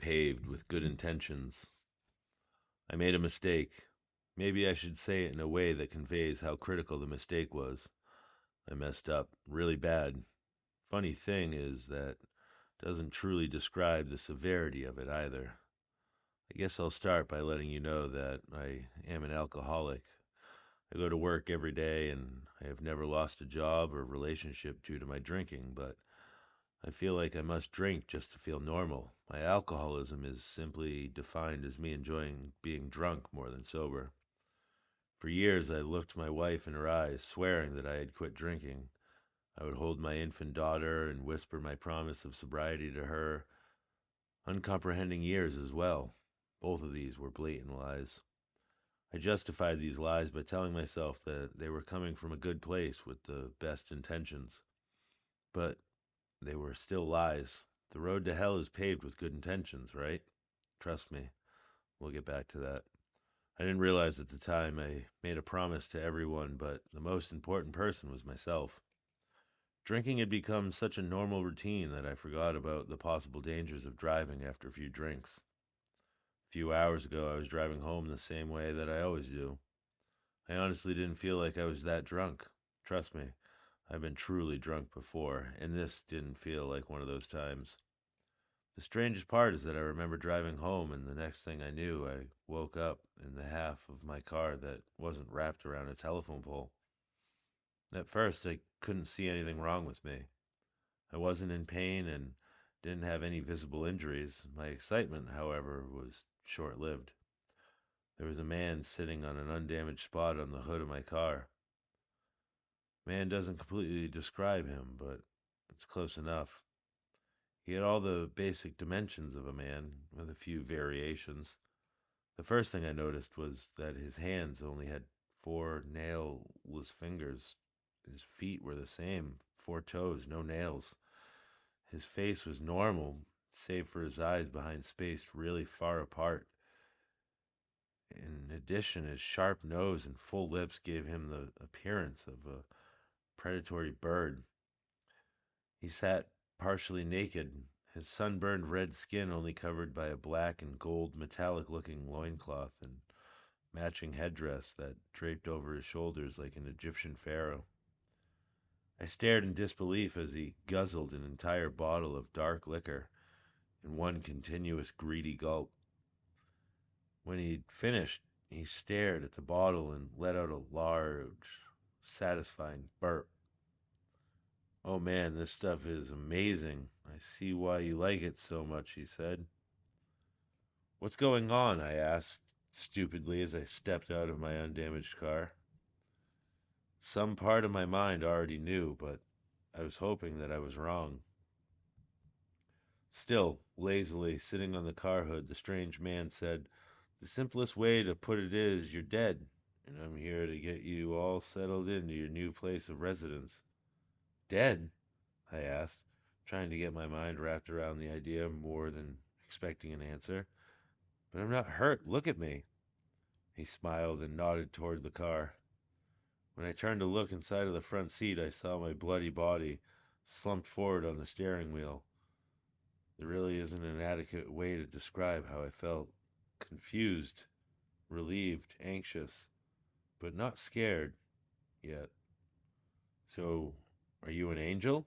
Paved with good intentions. I made a mistake. Maybe I should say it in a way that conveys how critical the mistake was. I messed up really bad. Funny thing is that doesn't truly describe the severity of it either. I guess I'll start by letting you know that I am an alcoholic. I go to work every day and I have never lost a job or relationship due to my drinking, but I feel like I must drink just to feel normal. My alcoholism is simply defined as me enjoying being drunk more than sober. For years, I looked my wife in her eyes, swearing that I had quit drinking. I would hold my infant daughter and whisper my promise of sobriety to her, uncomprehending years as well. Both of these were blatant lies. I justified these lies by telling myself that they were coming from a good place with the best intentions. But they were still lies. The road to hell is paved with good intentions, right? Trust me, we'll get back to that. I didn't realize at the time I made a promise to everyone, but the most important person was myself. Drinking had become such a normal routine that I forgot about the possible dangers of driving after a few drinks. A few hours ago, I was driving home the same way that I always do. I honestly didn't feel like I was that drunk. Trust me, I've been truly drunk before, and this didn't feel like one of those times. The strangest part is that I remember driving home, and the next thing I knew, I woke up in the half of my car that wasn't wrapped around a telephone pole. At first, I couldn't see anything wrong with me. I wasn't in pain and didn't have any visible injuries. My excitement, however, was short lived. There was a man sitting on an undamaged spot on the hood of my car. Man doesn't completely describe him, but it's close enough. He had all the basic dimensions of a man, with a few variations. The first thing I noticed was that his hands only had four nailless fingers. His feet were the same, four toes, no nails. His face was normal, save for his eyes behind spaced really far apart. In addition, his sharp nose and full lips gave him the appearance of a predatory bird. He sat partially naked, his sunburned red skin only covered by a black and gold metallic looking loincloth and matching headdress that draped over his shoulders like an Egyptian pharaoh. I stared in disbelief as he guzzled an entire bottle of dark liquor in one continuous greedy gulp. When he'd finished, he stared at the bottle and let out a large, satisfying burp. "Oh man, this stuff is amazing. I see why you like it so much," he said. "What's going on?" I asked stupidly as I stepped out of my undamaged car. Some part of my mind already knew, but I was hoping that I was wrong. Still, lazily sitting on the car hood, the strange man said, "The simplest way to put it is, you're dead, and I'm here to get you all settled into your new place of residence." "Dead?" I asked, trying to get my mind wrapped around the idea more than expecting an answer. "But I'm not hurt. Look at me." He smiled and nodded toward the car. When I turned to look inside of the front seat, I saw my bloody body slumped forward on the steering wheel. There really isn't an adequate way to describe how I felt. Confused, relieved, anxious, but not scared yet. "So, are you an angel?"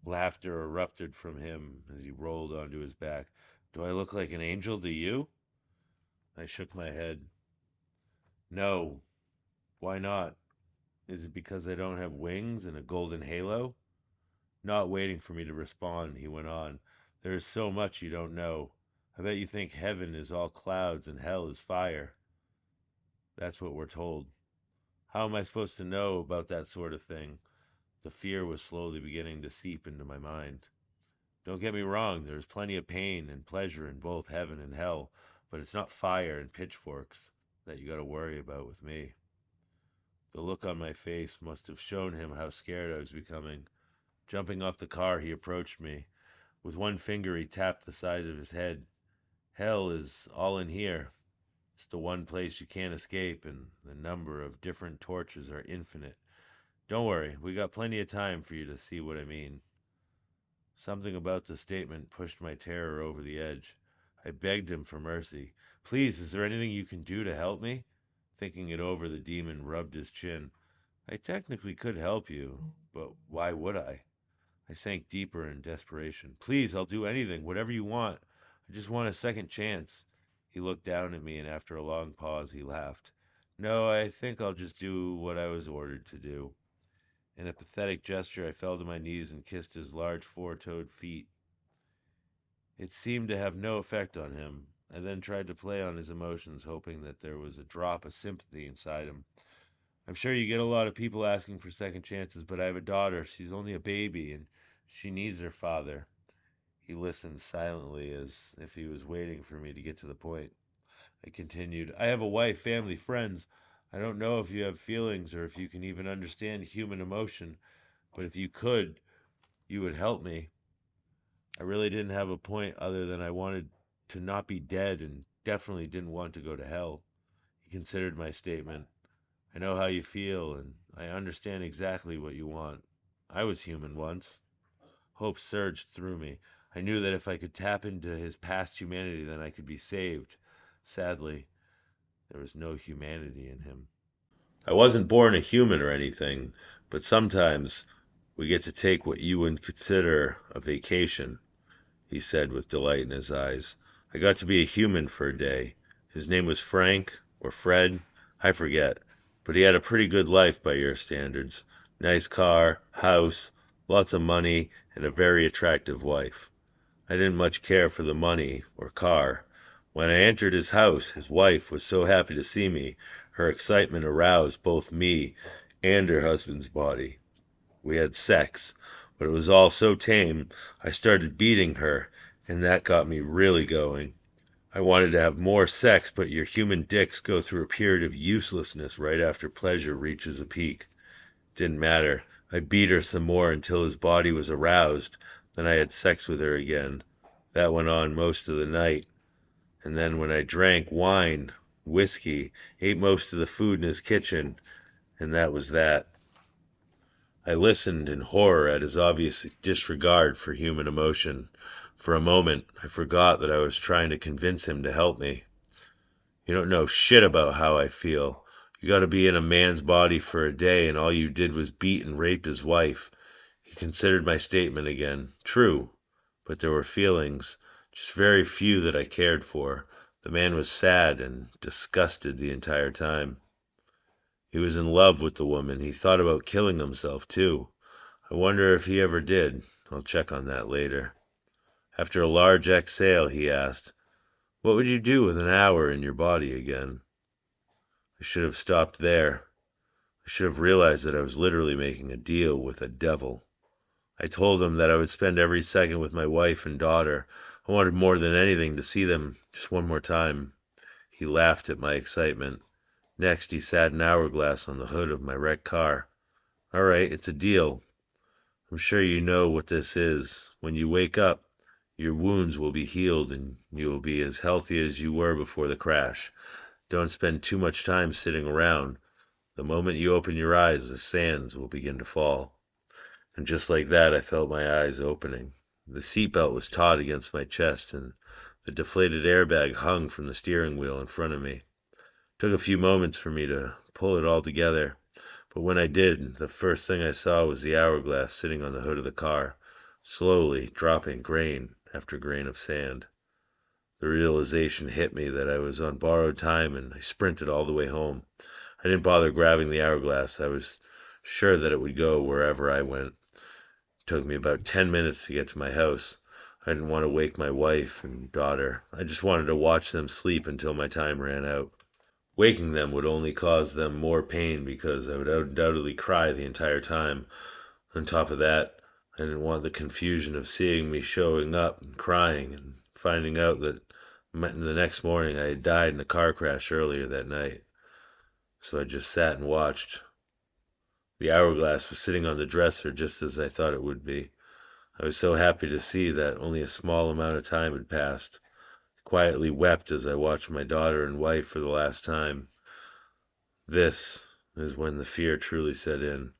Laughter erupted from him as he rolled onto his back. "Do I look like an angel to you?" I shook my head. "No. Why not? Is it because I don't have wings and a golden halo?" Not waiting for me to respond, he went on. "There is so much you don't know. I bet you think heaven is all clouds and hell is fire. That's what we're told. How am I supposed to know about that sort of thing?" The fear was slowly beginning to seep into my mind. "Don't get me wrong, there's plenty of pain and pleasure in both heaven and hell, but it's not fire and pitchforks that you gotta worry about with me." The look on my face must have shown him how scared I was becoming. Jumping off the car, he approached me. With one finger, he tapped the side of his head. "Hell is all in here. It's the one place you can't escape, and the number of different tortures are infinite. Don't worry, we got plenty of time for you to see what I mean." Something about the statement pushed my terror over the edge. I begged him for mercy. Please, is there anything you can do to help me? Thinking it over, the demon rubbed his chin. I technically could help you, but why would I? I sank deeper in desperation. Please, I'll do anything, whatever you want. I just want a second chance. He looked down at me, and after a long pause, he laughed. No, I think I'll just do what I was ordered to do. In a pathetic gesture, I fell to my knees and kissed his large four-toed feet. It seemed to have no effect on him. I then tried to play on his emotions, hoping that there was a drop of sympathy inside him. I'm sure you get a lot of people asking for second chances, but I have a daughter. She's only a baby, and she needs her father. He listened silently as if he was waiting for me to get to the point. I continued, I have a wife, family, friends. I don't know if you have feelings or if you can even understand human emotion, but if you could, you would help me. I really didn't have a point other than I wanted to not be dead and definitely didn't want to go to hell. He considered my statement. I know how you feel, and I understand exactly what you want. I was human once. Hope surged through me. I knew that if I could tap into his past humanity, then I could be saved. Sadly, there was no humanity in him. I wasn't born a human or anything, but sometimes we get to take what you would consider a vacation, he said with delight in his eyes. I got to be a human for a day. His name was Frank, or Fred, I forget, but he had a pretty good life by your standards. Nice car, house, lots of money, and a very attractive wife. I didn't much care for the money or car. When I entered his house, his wife was so happy to see me, her excitement aroused both me and her husband's body. We had sex, but it was all so tame, I started beating her, and that got me really going. I wanted to have more sex, but your human dicks go through a period of uselessness right after pleasure reaches a peak. Didn't matter. I beat her some more until his body was aroused. Then I had sex with her again. That went on most of the night. And then when I drank wine, whiskey, ate most of the food in his kitchen, and that was that. I listened in horror at his obvious disregard for human emotion. For a moment, I forgot that I was trying to convince him to help me. You don't know shit about how I feel. You gotta be in a man's body for a day, and all you did was beat and rape his wife. He considered my statement again. True, but there were feelings, just very few that I cared for. The man was sad and disgusted the entire time. He was in love with the woman. He thought about killing himself, too. I wonder if he ever did. I'll check on that later. After a large exhale, he asked, what would you do with an hour in your body again? I should have stopped there. I should have realized that I was literally making a deal with a devil. I told him that I would spend every second with my wife and daughter. I wanted more than anything to see them just one more time. He laughed at my excitement. Next, he sat an hourglass on the hood of my wrecked car. All right, it's a deal. I'm sure you know what this is. When you wake up, your wounds will be healed and you will be as healthy as you were before the crash. Don't spend too much time sitting around. The moment you open your eyes, the sands will begin to fall. And just like that, I felt my eyes opening. The seatbelt was taut against my chest, and the deflated airbag hung from the steering wheel in front of me. It took a few moments for me to pull it all together, but when I did, the first thing I saw was the hourglass sitting on the hood of the car, slowly dropping grain after grain of sand. The realization hit me that I was on borrowed time, and I sprinted all the way home. I didn't bother grabbing the hourglass. I was sure that it would go wherever I went. It took me about 10 minutes to get to my house. I didn't want to wake my wife and daughter. I just wanted to watch them sleep until my time ran out. Waking them would only cause them more pain because I would undoubtedly cry the entire time. On top of that, I didn't want the confusion of seeing me showing up and crying and finding out that the next morning I had died in a car crash earlier that night. So I just sat and watched. The hourglass was sitting on the dresser just as I thought it would be. I was so happy to see that only a small amount of time had passed. I quietly wept as I watched my daughter and wife for the last time. This is when the fear truly set in.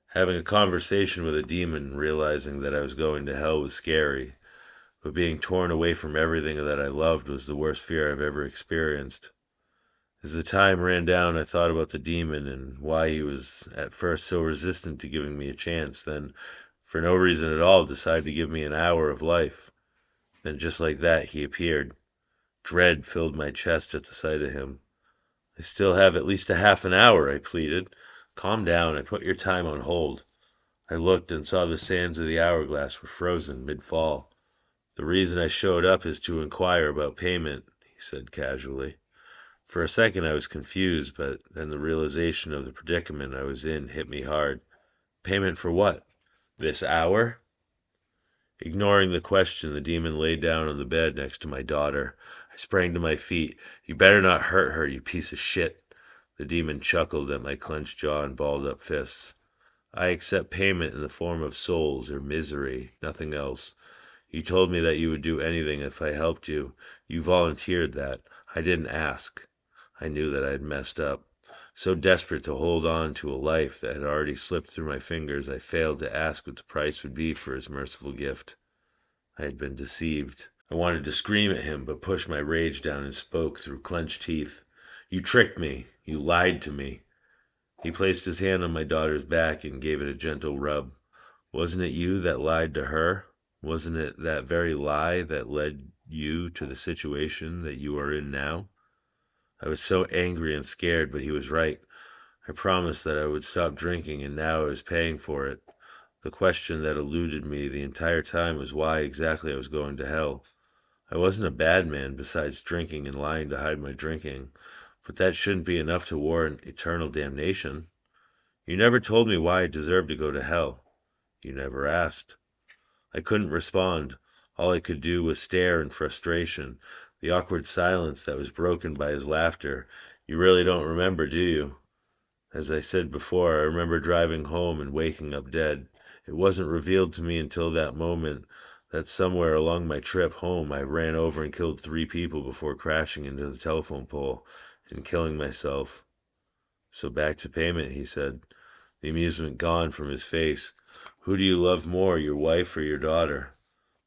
Having a conversation with a demon, realizing that I was going to hell was scary, but being torn away from everything that I loved was the worst fear I've ever experienced. As the time ran down, I thought about the demon and why he was at first so resistant to giving me a chance, then, for no reason at all, decided to give me an hour of life. Then, just like that, he appeared. Dread filled my chest at the sight of him. I still have at least a half an hour, I pleaded. Calm down, I put your time on hold. I looked and saw the sands of the hourglass were frozen mid-fall. The reason I showed up is to inquire about payment, he said casually. For a second I was confused, but then the realization of the predicament I was in hit me hard. Payment for what? This hour? Ignoring the question, the demon lay down on the bed next to my daughter. I sprang to my feet. You better not hurt her, you piece of shit. The demon chuckled at my clenched jaw and balled up fists. I accept payment in the form of souls or misery, nothing else. You told me that you would do anything if I helped you. You volunteered that. I didn't ask. I knew that I had messed up. So desperate to hold on to a life that had already slipped through my fingers, I failed to ask what the price would be for his merciful gift. I had been deceived. I wanted to scream at him, but pushed my rage down and spoke through clenched teeth. You tricked me. You lied to me. He placed his hand on my daughter's back and gave it a gentle rub. Wasn't it you that lied to her? Wasn't it that very lie that led you to the situation that you are in now? I was so angry and scared, but he was right. I promised that I would stop drinking, and now I was paying for it. The question that eluded me the entire time was why exactly I was going to hell. I wasn't a bad man besides drinking and lying to hide my drinking, but that shouldn't be enough to warrant eternal damnation. You never told me why I deserved to go to hell. You never asked. I couldn't respond. All I could do was stare in frustration, the awkward silence that was broken by his laughter. You really don't remember, do you? As I said before, I remember driving home and waking up dead. It wasn't revealed to me until that moment that somewhere along my trip home I ran over and killed 3 people before crashing into the telephone pole and killing myself. So back to payment, he said, the amusement gone from his face. Who do you love more, your wife or your daughter?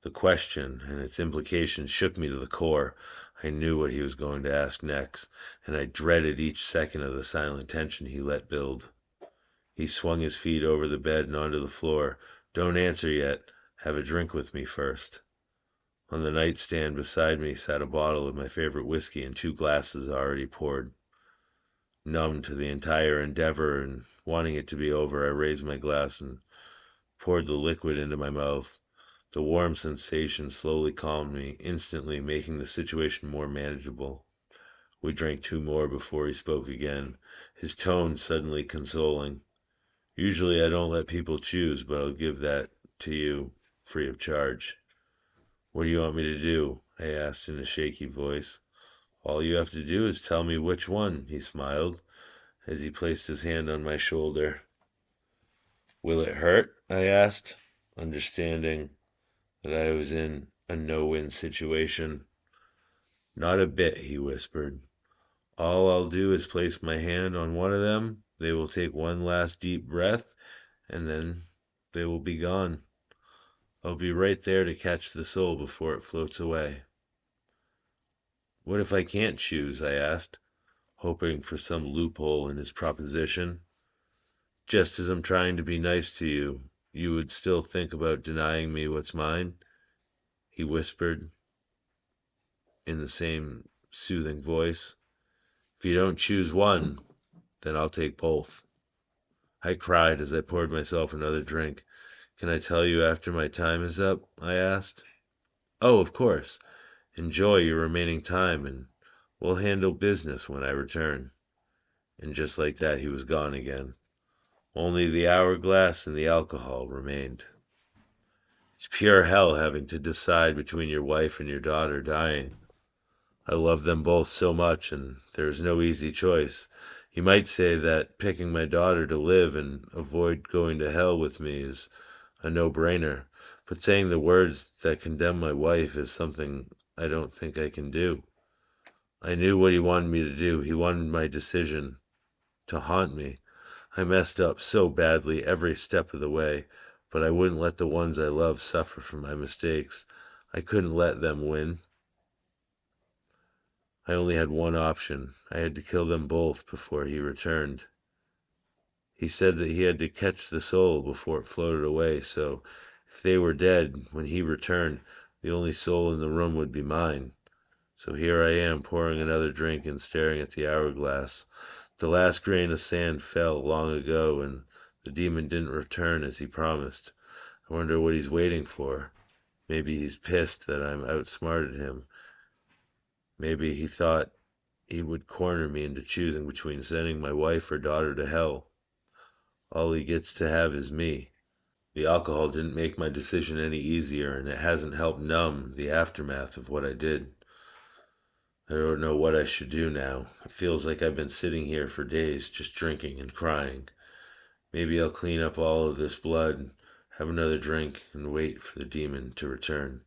The question and its implications shook me to the core. I knew what he was going to ask next, and I dreaded each second of the silent tension he let build. He swung his feet over the bed and onto the floor. Don't answer yet. Have a drink with me first. On the nightstand beside me sat a bottle of my favorite whiskey and 2 glasses already poured. Numb to the entire endeavor and wanting it to be over, I raised my glass and poured the liquid into my mouth. The warm sensation slowly calmed me, instantly making the situation more manageable. We drank 2 more before he spoke again, his tone suddenly consoling. Usually I don't let people choose, but I'll give that to you free of charge. What do you want me to do? I asked in a shaky voice. All you have to do is tell me which one, he smiled, as he placed his hand on my shoulder. Will it hurt? I asked, understanding that I was in a no-win situation. Not a bit, he whispered. All I'll do is place my hand on one of them, they will take one last deep breath, and then they will be gone. I'll be right there to catch the soul before it floats away. What if I can't choose? I asked, hoping for some loophole in his proposition. Just as I'm trying to be nice to you, you would still think about denying me what's mine? He whispered in the same soothing voice. If you don't choose one, then I'll take both. I cried as I poured myself another drink. Can I tell you after my time is up? I asked. Oh, of course. Enjoy your remaining time, and we'll handle business when I return. And just like that, he was gone again. Only the hourglass and the alcohol remained. It's pure hell having to decide between your wife and your daughter dying. I love them both so much, and there's no easy choice. You might say that picking my daughter to live and avoid going to hell with me is a no-brainer, but saying the words that condemn my wife is something I don't think I can do. I knew what he wanted me to do. He wanted my decision to haunt me. I messed up so badly every step of the way, but I wouldn't let the ones I love suffer from my mistakes. I couldn't let them win. I only had one option. I had to kill them both before he returned. He said that he had to catch the soul before it floated away, so if they were dead when he returned, the only soul in the room would be mine. So here I am pouring another drink and staring at the hourglass. The last grain of sand fell long ago, and the demon didn't return as he promised. I wonder what he's waiting for. Maybe he's pissed that I'm outsmarted him. Maybe he thought he would corner me into choosing between sending my wife or daughter to hell. All he gets to have is me. The alcohol didn't make my decision any easier, and it hasn't helped numb the aftermath of what I did. I don't know what I should do now. It feels like I've been sitting here for days just drinking and crying. Maybe I'll clean up all of this blood, have another drink, and wait for the demon to return.